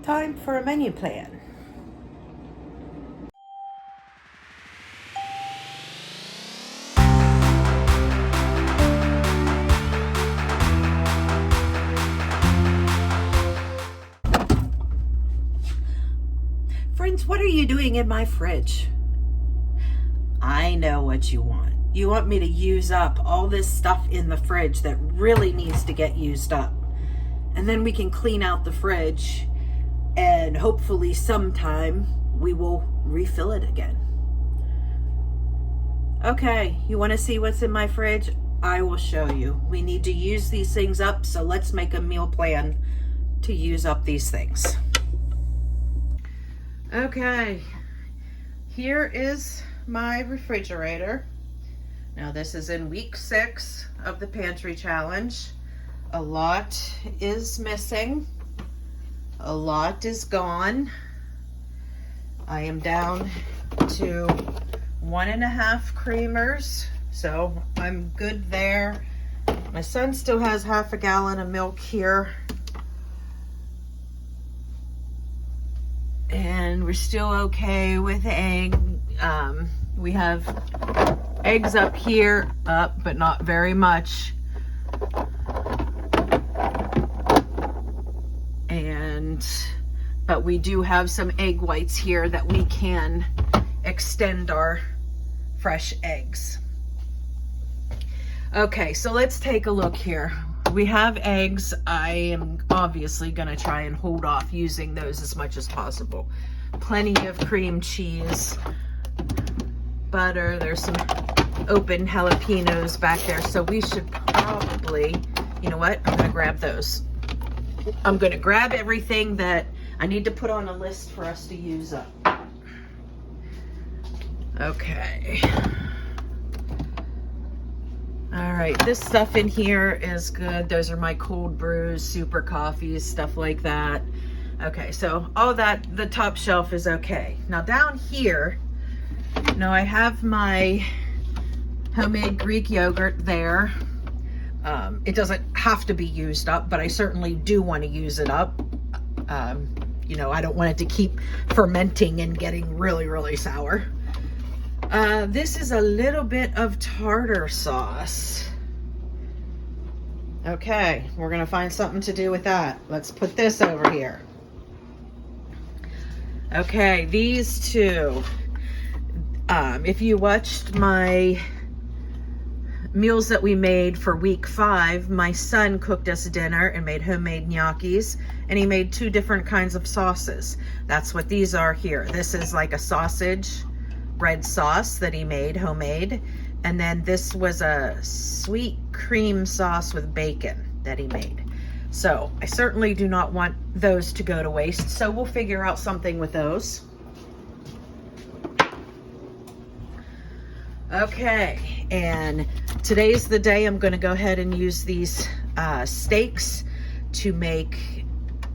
Time for a menu plan. Friends, what are you doing in my fridge? I know what you want. You want me to use up all this stuff in the fridge that really needs to get used up. And then we can clean out the fridge and hopefully sometime we will refill it again. Okay, you want to see what's in my fridge? I will show you. We need to use these things up, so let's make a meal plan to use up these things. Okay, here is my refrigerator. Now this is in week 6 of the pantry challenge. A lot is missing. A lot is gone. I am down to 1.5 creamers, so I'm good there. My son still has half a gallon of milk here. And we're still okay with egg. We have eggs up here, but not very much. But we do have some egg whites here that we can extend our fresh eggs. Okay, so let's take a look here. We have eggs. I am obviously going to try and hold off using those as much as possible. Plenty of cream cheese, butter. There's some open jalapenos back there. So we should probably, you know what? I'm going to grab those. I'm going to grab everything that I need to put on a list for us to use up. Okay. All right, this stuff in here is good. Those are my cold brews, super coffees, stuff like that. Okay, so all that, the top shelf is okay. Now down here, now I have my homemade Greek yogurt there. It doesn't have to be used up, but I certainly do want to use it up. You know, I don't want it to keep fermenting and getting really, really sour. This is a little bit of tartar sauce. Okay, we're gonna find something to do with that. Let's put this over here. Okay, these two. If you watched my meals that we made for week 5, my son cooked us dinner and made homemade gnocchis, and he made 2 different kinds of sauces. That's what these are here. This is like a sausage bread sauce that he made homemade, and then this was a sweet cream sauce with bacon that he made. So I certainly do not want those to go to waste, so we'll figure out something with those. Okay, and today's the day I'm going to go ahead and use these steaks to make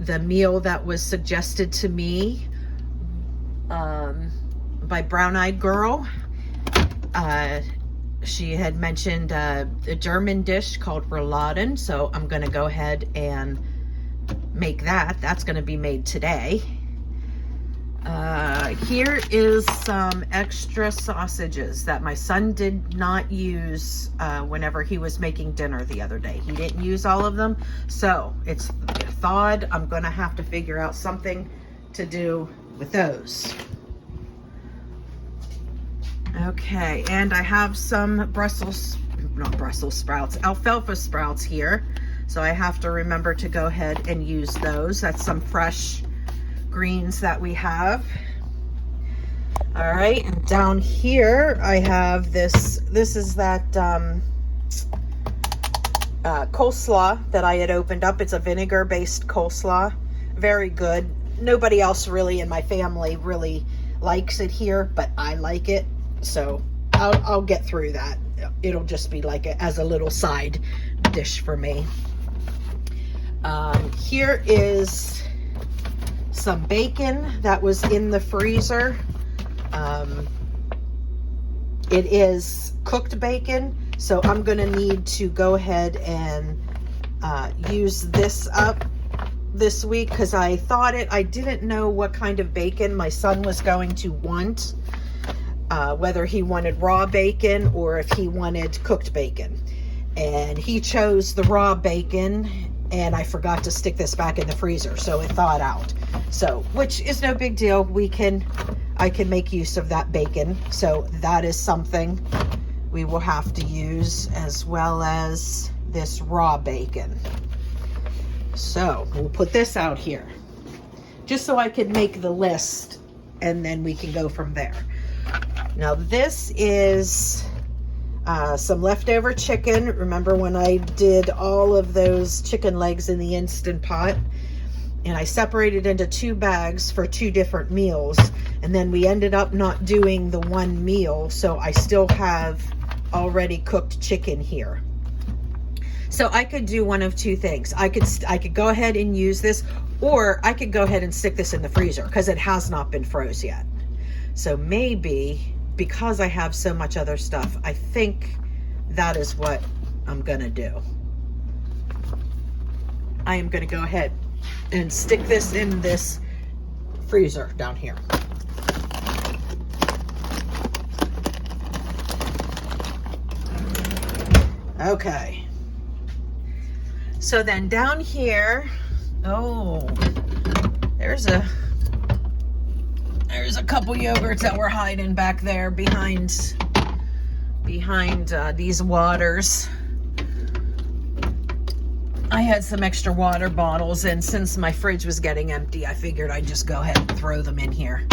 the meal that was suggested to me by Brown Eyed Girl. She had mentioned a German dish called Rouladen, so I'm going to go ahead and make that. That's going to be made today. Here is some extra sausages that my son did not use whenever he was making dinner the other day. He didn't use all of them, so it's thawed. I'm going to have to figure out something to do with those. Okay, and I have some alfalfa sprouts here. So I have to remember to go ahead and use those. That's some fresh greens that we have. All right, and down here I have this is that coleslaw that I had opened up. It's a vinegar-based coleslaw. Very good. Nobody else really in my family really likes it here, but I like it. So I'll get through that. It'll just be like as a little side dish for me. Here is some bacon that was in the freezer. It is cooked bacon, so I'm going to need to go ahead and use this up this week because I didn't know what kind of bacon my son was going to want, whether he wanted raw bacon or if he wanted cooked bacon. And he chose the raw bacon, and I forgot to stick this back in the freezer, so it thawed out. So, which is no big deal. I can make use of that bacon. So that is something we will have to use, as well as this raw bacon. So we'll put this out here just so I can make the list, and then we can go from there. Now this is some leftover chicken. Remember when I did all of those chicken legs in the Instant Pot, and I separated into 2 bags for 2 different meals, and then we ended up not doing the one meal, so I still have already cooked chicken here. So I could do one of 2 things. I could go ahead and use this, or I could go ahead and stick this in the freezer because it has not been froze yet. So maybe, because I have so much other stuff, I think that is what I'm gonna do. I am gonna go ahead and stick this in this freezer down here. Okay. So then down here, oh, there's a couple yogurts that were hiding back there behind these waters. I had some extra water bottles, and since my fridge was getting empty, I figured I'd just go ahead and throw them in here.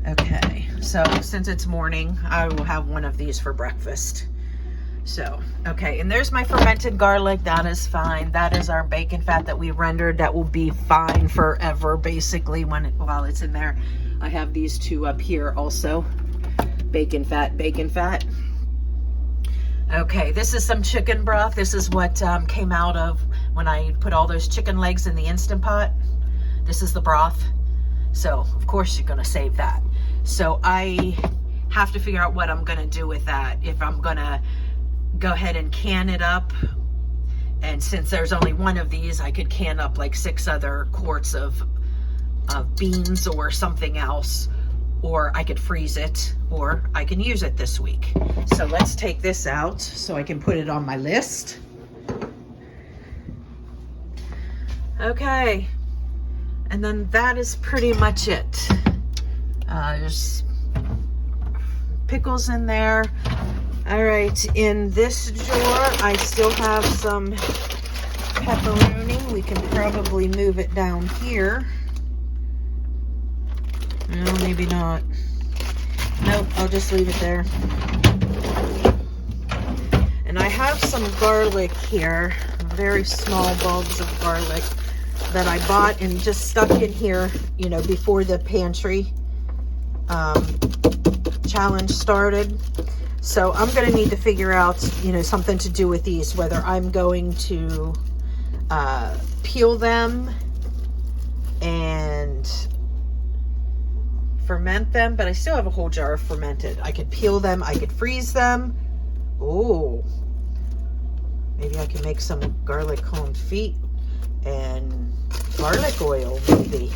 Okay, so since it's morning, I will have one of these for breakfast. So, okay, and there's my fermented garlic. That is fine. That is our bacon fat that we rendered. That will be fine forever, basically, while it's in there. I have these 2 up here also. Bacon fat, bacon fat. Okay, this is some chicken broth. This is what came out of when I put all those chicken legs in the Instant Pot. This is the broth. So, of course, you're going to save that. So, I have to figure out what I'm going to do with that. If I'm going to go ahead and can it up, and since there's only one of these, I could can up like 6 other quarts of beans or something else, or I could freeze it, or I can use it this week. So let's take this out so I can put it on my list. Okay, and then that is pretty much it. There's pickles in there. All right, in this drawer, I still have some pepperoni. We can probably move it down here. No, maybe not. Nope, I'll just leave it there. And I have some garlic here, very small bulbs of garlic that I bought and just stuck in here, you know, before the pantry challenge started. So I'm going to need to figure out, you know, something to do with these, whether I'm going to peel them and ferment them, but I still have a whole jar of fermented. I could peel them, I could freeze them. Oh, maybe I can make some garlic confit and garlic oil, maybe.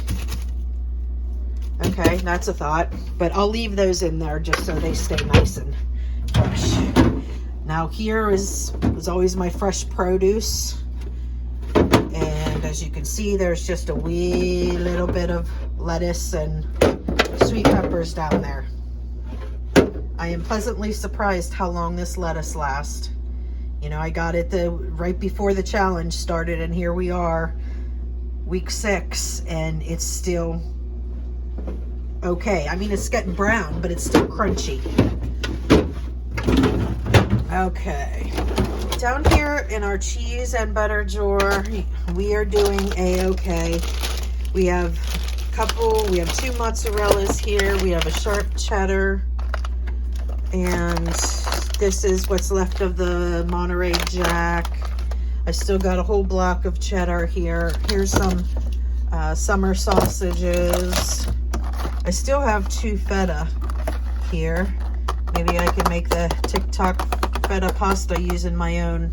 Okay, that's a thought, but I'll leave those in there just so they stay nice and fresh. Now here is always my fresh produce, and as you can see, there's just a wee little bit of lettuce and sweet peppers down there. I am pleasantly surprised how long this lettuce lasts. You know, I got it right before the challenge started, and here we are, week 6, and it's still okay. I mean, it's getting brown, but it's still crunchy. Okay. Down here in our cheese and butter drawer, we are doing a-okay. We have two mozzarellas here. We have a sharp cheddar, and this is what's left of the Monterey Jack. I still got a whole block of cheddar here. Here's some summer sausages. I still have 2 feta here. Maybe I can make the TikTok feta pasta using my own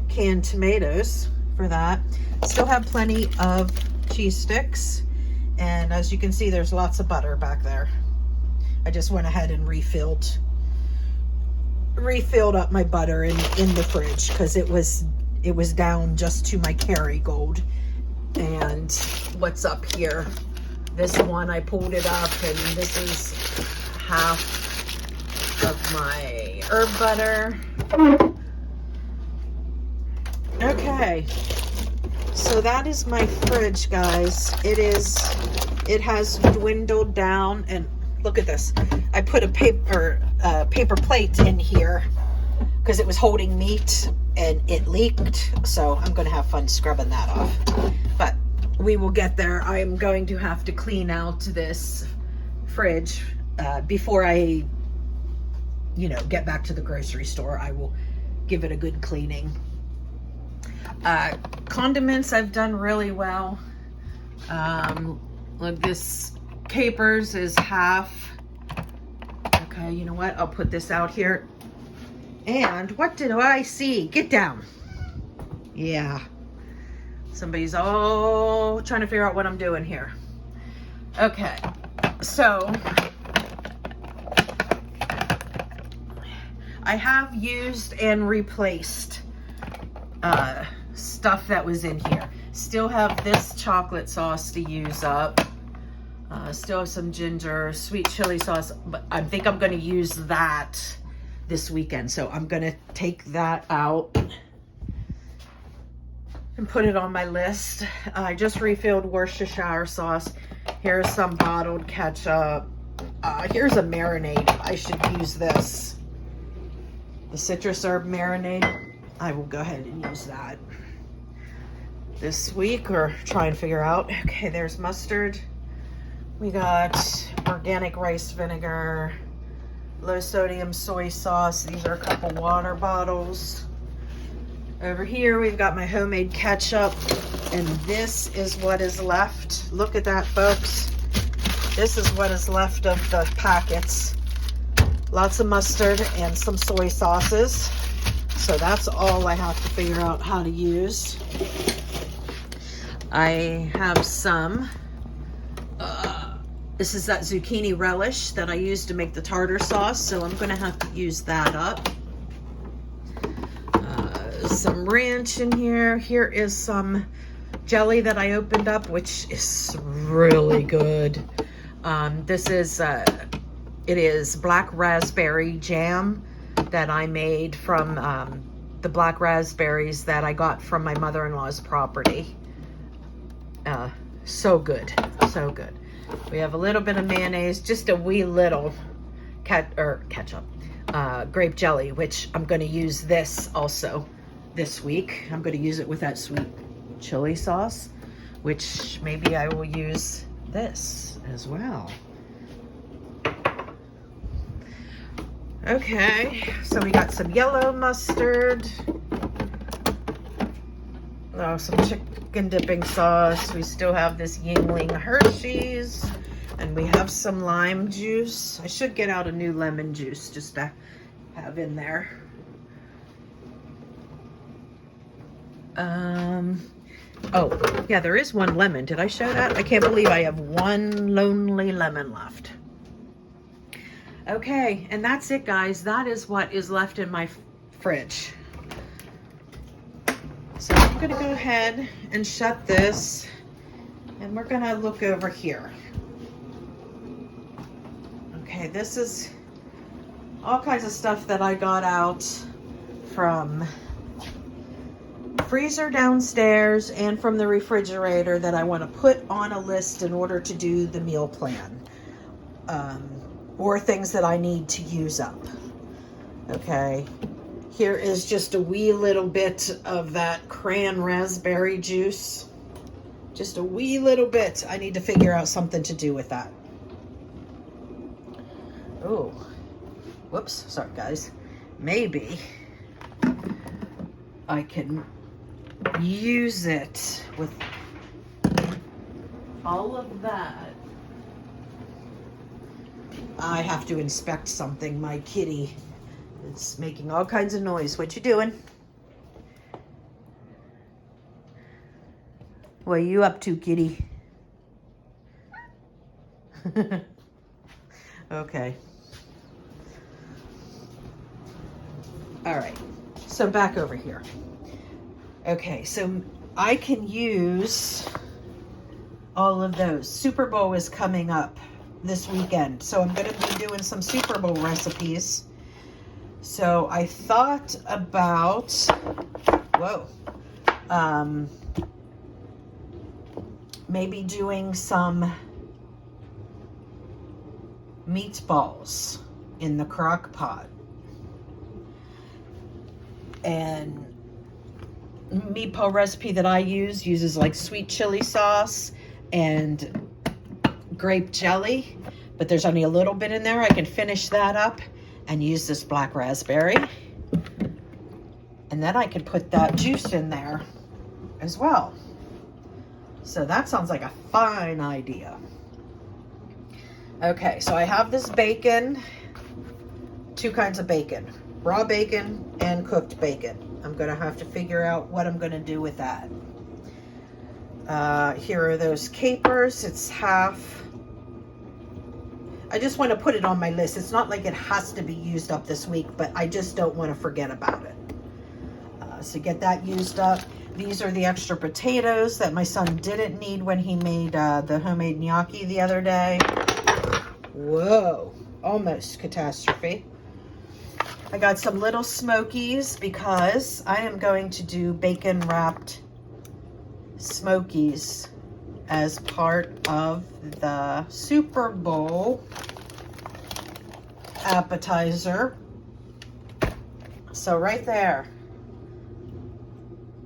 canned tomatoes for that. Still have plenty of cheese sticks. And as you can see, there's lots of butter back there. I just went ahead and refilled up my butter in the fridge because it was down just to my Kerrygold. And what's up here? This one, I pulled it up, and this is half of my herb butter. Okay, so that is my fridge, guys. It has dwindled down, and look at this. I put a paper plate in here because it was holding meat and it leaked, so I'm going to have fun scrubbing that off. But we will get there. I am going to have to clean out this fridge before I, get back to the grocery store. I will give it a good cleaning. Condiments, I've done really well. Look, this capers is half. Okay, you know what? I'll put this out here. And what did I see? Get down. Yeah. Somebody's all trying to figure out what I'm doing here. Okay, so I have used and replaced stuff that was in here. Still have this chocolate sauce to use up. Still have some ginger, sweet chili sauce, but I think I'm going to use that this weekend. So I'm going to take that out and put it on my list. I just refilled Worcestershire sauce. Here's some bottled ketchup. Here's a marinade. I should use this. The citrus herb marinade. I will go ahead and use that this week, or try and figure out. Okay, there's mustard. We got organic rice vinegar, low sodium soy sauce. These are a couple water bottles. Over here, we've got my homemade ketchup, and this is what is left. Look at that, folks. This is what is left of the packets. Lots of mustard and some soy sauces. So that's all I have to figure out how to use. I have some, this is that zucchini relish that I used to make the tartar sauce, so I'm gonna have to use that up. Some ranch in here. Here is some jelly that I opened up, which is really good. This is, it is black raspberry jam that I made from the black raspberries that I got from my mother-in-law's property. So good, so good. We have a little bit of mayonnaise, just a wee little ketchup, grape jelly, which I'm going to use this also this week. I'm going to use it with that sweet chili sauce, which maybe I will use this as well. Okay, so we got some yellow mustard. Oh, some chicken dipping sauce. We still have this Yingling Hershey's, and we have some lime juice. I should get out a new lemon juice just to have in there. Oh, yeah, there is one lemon. Did I show that? I can't believe I have one lonely lemon left. Okay, and that's it, guys. That is what is left in my fridge. So I'm going to go ahead and shut this, and we're going to look over here. Okay, this is all kinds of stuff that I got out from freezer downstairs and from the refrigerator that I want to put on a list in order to do the meal plan, or things that I need to use up. Okay, here is just a wee little bit of that cran raspberry juice. Just a wee little bit. I need to figure out something to do with that. Oh, whoops, sorry guys. Maybe I can use it with all of that. I have to inspect something. My kitty is making all kinds of noise. What you doing? What are you up to, kitty? Okay. All right. So back over here. Okay, so I can use all of those. Super Bowl is coming up this weekend, so I'm going to be doing some Super Bowl recipes. So I thought about, maybe doing some meatballs in the crock pot. And meatball recipe that I use uses like sweet chili sauce and grape jelly, but there's only a little bit in there. I can finish that up and use this black raspberry. And then I can put that juice in there as well. So that sounds like a fine idea. Okay, so I have this bacon, 2 kinds of bacon, raw bacon and cooked bacon. I'm gonna have to figure out what I'm gonna do with that. Here are those capers. It's half. I just want to put it on my list. It's not like it has to be used up this week, but I just don't want to forget about it. So get that used up. These are the extra potatoes that my son didn't need when he made the homemade gnocchi the other day. Whoa, almost catastrophe. I got some little smokies because I am going to do bacon wrapped smokies as part of the Super Bowl appetizer. So right there,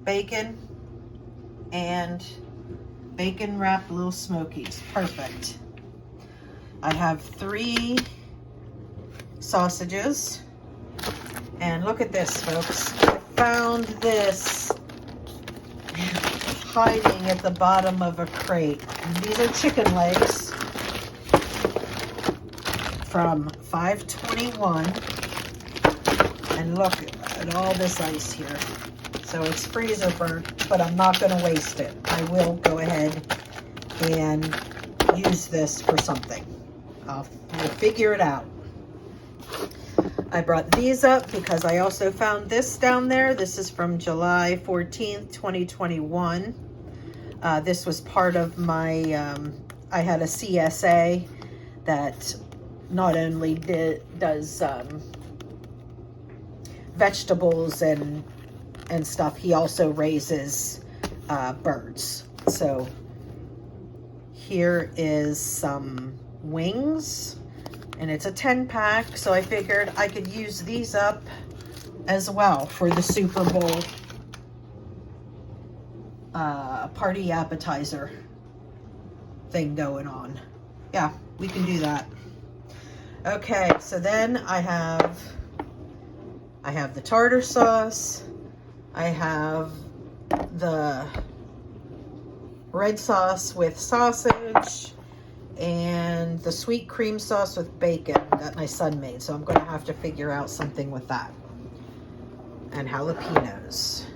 bacon and bacon wrapped little smokies, perfect. I have 3 sausages, and look at this, folks. I found this hiding at the bottom of a crate. These are chicken legs from 521, and look at all this ice here. So it's freezer burnt, but I'm not going to waste it. I will go ahead and use this for something. We'll figure it out. I brought these up because I also found this down there. This is from July 14th, 2021. This was part of my, I had a CSA that not only does vegetables and stuff, he also raises birds. So here is some wings, and it's a 10-pack, so I figured I could use these up as well for the Super Bowl party appetizer thing going on. Yeah, we can do that. Okay, so then I have the tartar sauce, I have the red sauce with sausage, and the sweet cream sauce with bacon that my son made. So I'm going to have to figure out something with that. And jalapenos.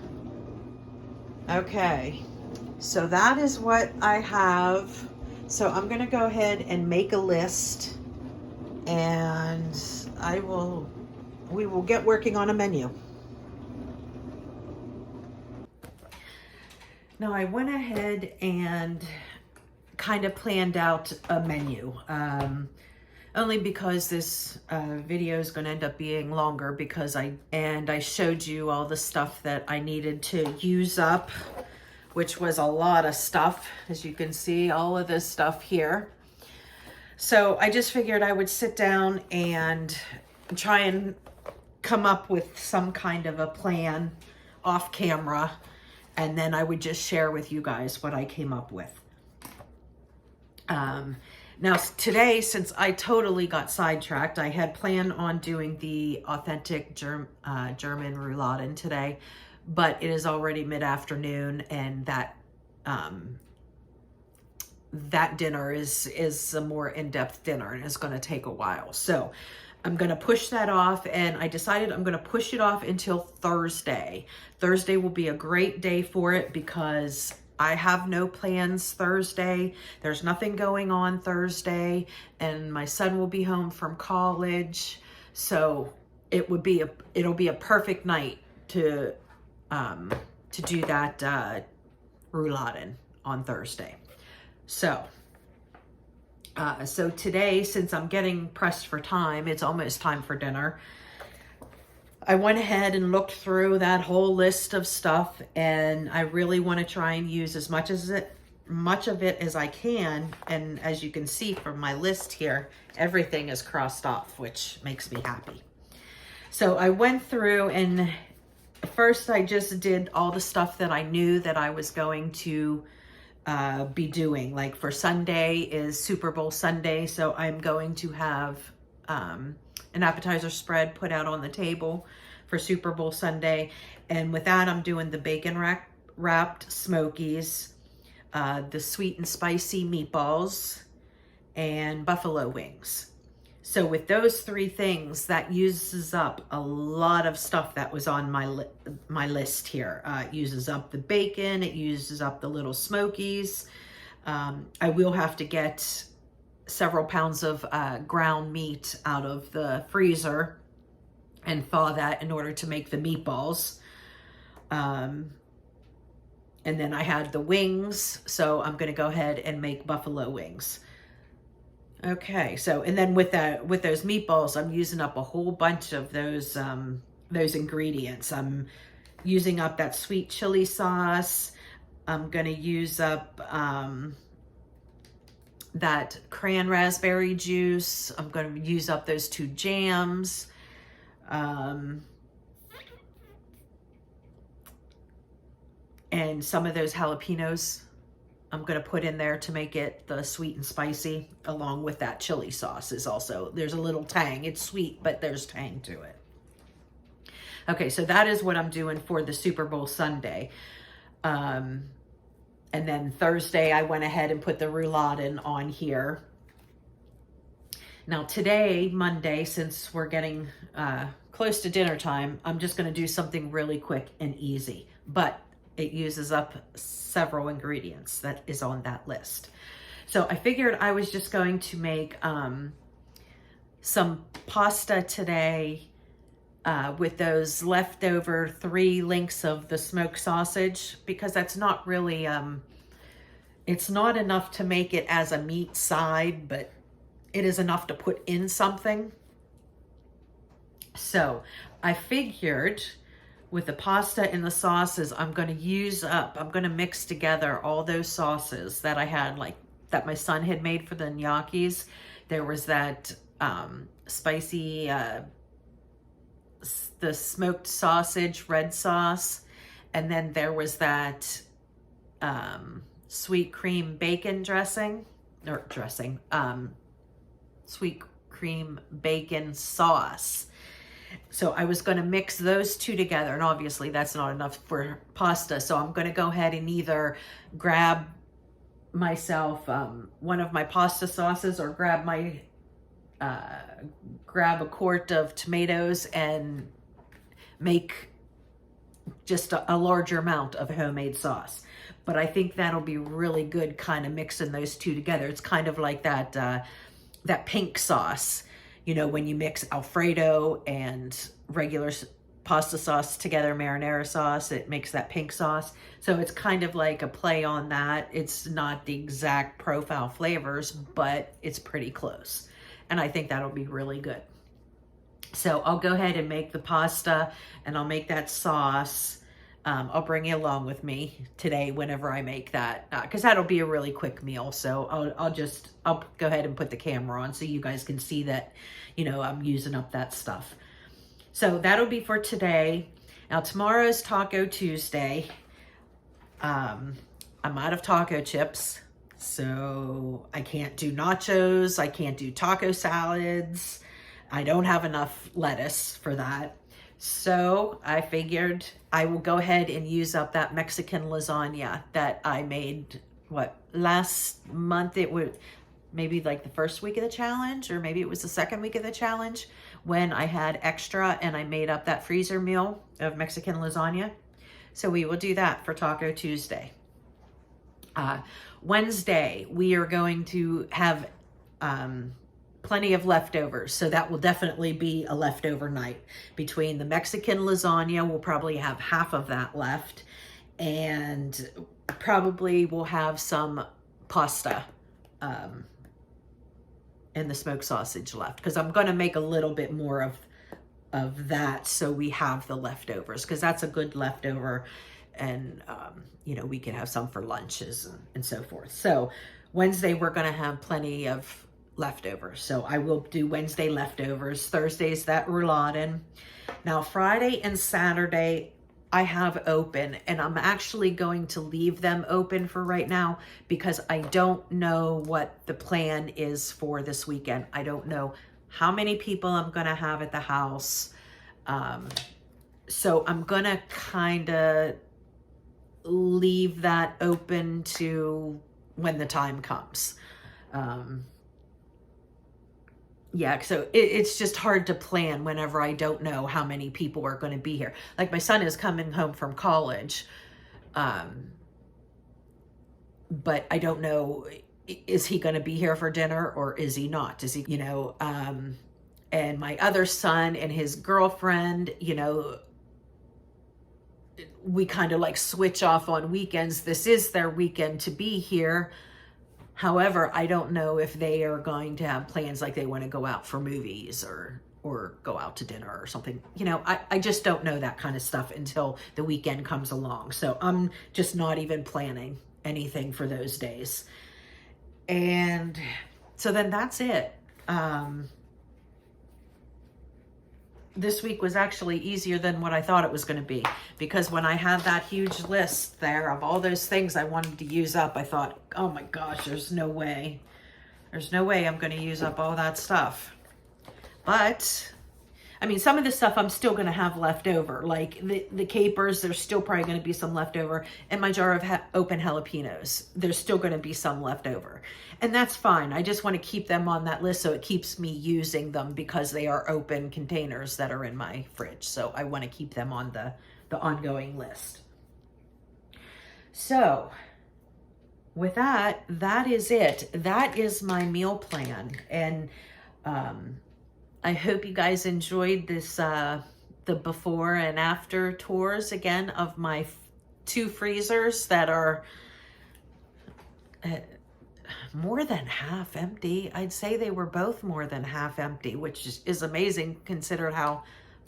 Okay, so that is what I have. So I'm going to go ahead and make a list, and we will get working on a menu. Now I went ahead and kind of planned out a menu, only because this video is going to end up being longer, because I showed you all the stuff that I needed to use up, which was a lot of stuff. As you can see, all of this stuff here. So I just figured I would sit down and try and come up with some kind of a plan off camera, and then I would just share with you guys what I came up with. Now today, since I totally got sidetracked, I had planned on doing the authentic German rouladen today, but it is already mid-afternoon, and that dinner is a more in-depth dinner, and it's going to take a while. So I'm going to push that off, and I decided I'm going to push it off until Thursday. Thursday will be a great day for it because I have no plans Thursday. There's nothing going on Thursday, and my son will be home from college. So it'll be a perfect night to do that rouladen on Thursday. So so today, since I'm getting pressed for time, it's almost time for dinner. I went ahead and looked through that whole list of stuff, and I really want to try and use as much of it as I can. And as you can see from my list here, everything is crossed off, which makes me happy. So I went through, and first I just did all the stuff that I knew that I was going to be doing. Like for Sunday is Super Bowl Sunday, so I'm going to have an appetizer spread put out on the table for Super Bowl Sunday. And with that, I'm doing the bacon wrapped Smokies, the sweet and spicy meatballs, and buffalo wings. So with those three things, that uses up a lot of stuff that was on my list here. It uses up the bacon, it uses up the little Smokies. I will have to get several pounds of ground meat out of the freezer and thaw that in order to make the meatballs. And then I had the wings, so I'm gonna go ahead and make buffalo wings. Okay, so, and then with those meatballs, I'm using up a whole bunch of those ingredients. I'm using up that sweet chili sauce. I'm gonna use up that cran raspberry juice. I'm going to use up those 2 jams. And some of those jalapenos I'm going to put in there to make it the sweet and spicy, along with that chili sauce is also, there's a little tang. It's sweet, but there's tang to it. Okay, so that is what I'm doing for the Super Bowl Sunday. And then Thursday, I went ahead and put the rouladen on here. Now today, Monday, since we're getting close to dinner time, I'm just going to do something really quick and easy. But it uses up several ingredients that is on that list. So I figured I was just going to make some pasta today with those leftover 3 links of the smoked sausage, because that's not really, it's not enough to make it as a meat side, but it is enough to put in something. So I figured with the pasta and the sauces, I'm going to mix together all those sauces that I had, like that my son had made for the gnocchis. There was that spicy, the smoked sausage red sauce, and then there was that sweet cream bacon sweet cream bacon sauce. So I was going to mix those 2 together, and obviously that's not enough for pasta, so I'm going to go ahead and either grab myself one of my pasta sauces, or grab a quart of tomatoes and make just a larger amount of homemade sauce. But I think that'll be really good, kind of mixing those 2 together. It's kind of like that pink sauce, you know, when you mix Alfredo and regular pasta sauce together, marinara sauce, it makes that pink sauce. So it's kind of like a play on that. It's not the exact profile flavors, but it's pretty close. And I think that'll be really good. So I'll go ahead and make the pasta, and I'll make that sauce. I'll bring you along with me today whenever I make that, because that'll be a really quick meal. So I'll go ahead and put the camera on so you guys can see that, you know, I'm using up that stuff. So that'll be for today. Now tomorrow's Taco Tuesday. I'm out of taco chips, so I can't do nachos. I can't do taco salads. I don't have enough lettuce for that. So I figured I will go ahead and use up that Mexican lasagna that I made, last month? It would maybe like the first week of the challenge, or maybe it was the second week of the challenge, when I had extra and I made up that freezer meal of Mexican lasagna. So we will do that for Taco Tuesday. Wednesday, we are going to have plenty of leftovers. So that will definitely be a leftover night. Between the Mexican lasagna, we'll probably have half of that left. And probably we'll have some pasta and the smoked sausage left. Because I'm going to make a little bit more of that so we have the leftovers. Because that's a good leftover. And, you know, we can have some for lunches and so forth. So Wednesday, we're going to have plenty of leftovers. So I will do Wednesday leftovers. Thursday's that rouladen. Now Friday and Saturday I have open, and I'm actually going to leave them open for right now because I don't know what the plan is for this weekend. I don't know how many people I'm going to have at the house. So I'm going to kind of leave that open to when the time comes. Yeah, so it's just hard to plan whenever I don't know how many people are going to be here. Like my son is coming home from college, but I don't know, is he going to be here for dinner or is he not? Is he, you know, and my other son and his girlfriend, you know, we kind of like switch off on weekends. This is their weekend to be here. However, I don't know if they are going to have plans like they want to go out for movies or go out to dinner or something. You know, I just don't know that kind of stuff until the weekend comes along. So I'm just not even planning anything for those days. And so then that's it. This week was actually easier than what I thought it was going to be, because when I had that huge list there of all those things I wanted to use up, I thought, oh my gosh, there's no way I'm going to use up all that stuff. But I mean, some of the stuff I'm still going to have left over, like the capers, there's still probably going to be some left over. And my jar of open jalapenos, there's still going to be some left over. And that's fine. I just want to keep them on that list so it keeps me using them, because they are open containers that are in my fridge. So I want to keep them on the ongoing list. So with that, that is it. That is my meal plan. And I hope you guys enjoyed this, the before and after tours again of my 2 freezers that are more than half empty. I'd say they were both more than half empty, which is amazing considering how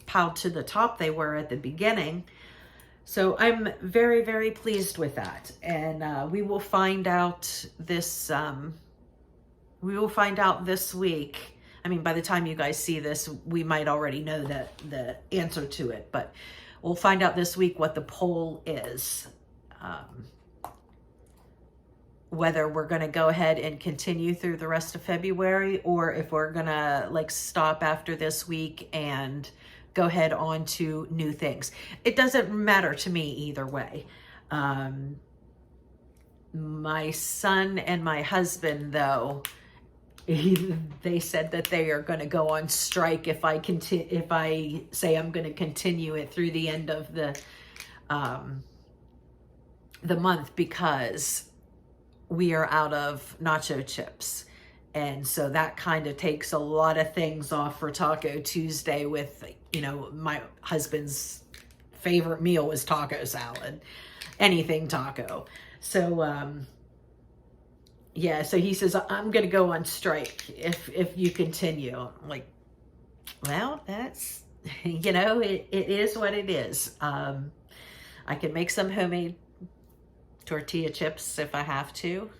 piled to the top they were at the beginning. So I'm very, very pleased with that. And we will find out this, this week. I mean, by the time you guys see this, we might already know the answer to it, but we'll find out this week what the poll is. Whether we're going to go ahead and continue through the rest of February, or if we're going to like stop after this week and go ahead on to new things. It doesn't matter to me either way. My son and my husband, though, they said that they are going to go on strike if I say I'm going to continue it through the end of the month, because we are out of nacho chips. And so that kind of takes a lot of things off for Taco Tuesday with, you know, my husband's favorite meal was taco salad, anything taco. So, yeah, so he says, I'm going to go on strike if you continue. I'm like, well, that's, you know, it is what it is. I can make some homemade tortilla chips if I have to.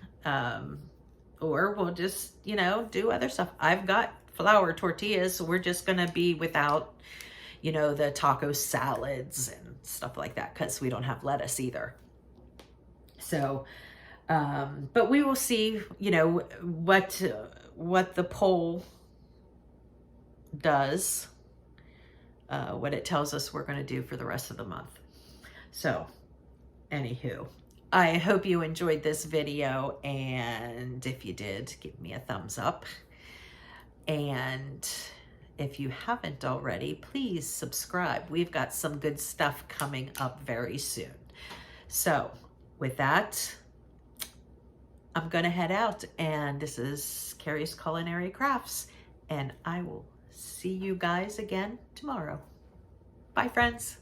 Or we'll just, you know, do other stuff. I've got flour tortillas, so we're just going to be without, you know, the taco salads and stuff like that, because we don't have lettuce either. So, but we will see, you know, what the poll does, what it tells us we're going to do for the rest of the month. So, anywho, I hope you enjoyed this video, and if you did, give me a thumbs up. And if you haven't already, please subscribe. We've got some good stuff coming up very soon. So, with that, I'm gonna head out, and this is Carrie's Culinary Crafts, and I will see you guys again tomorrow. Bye, friends.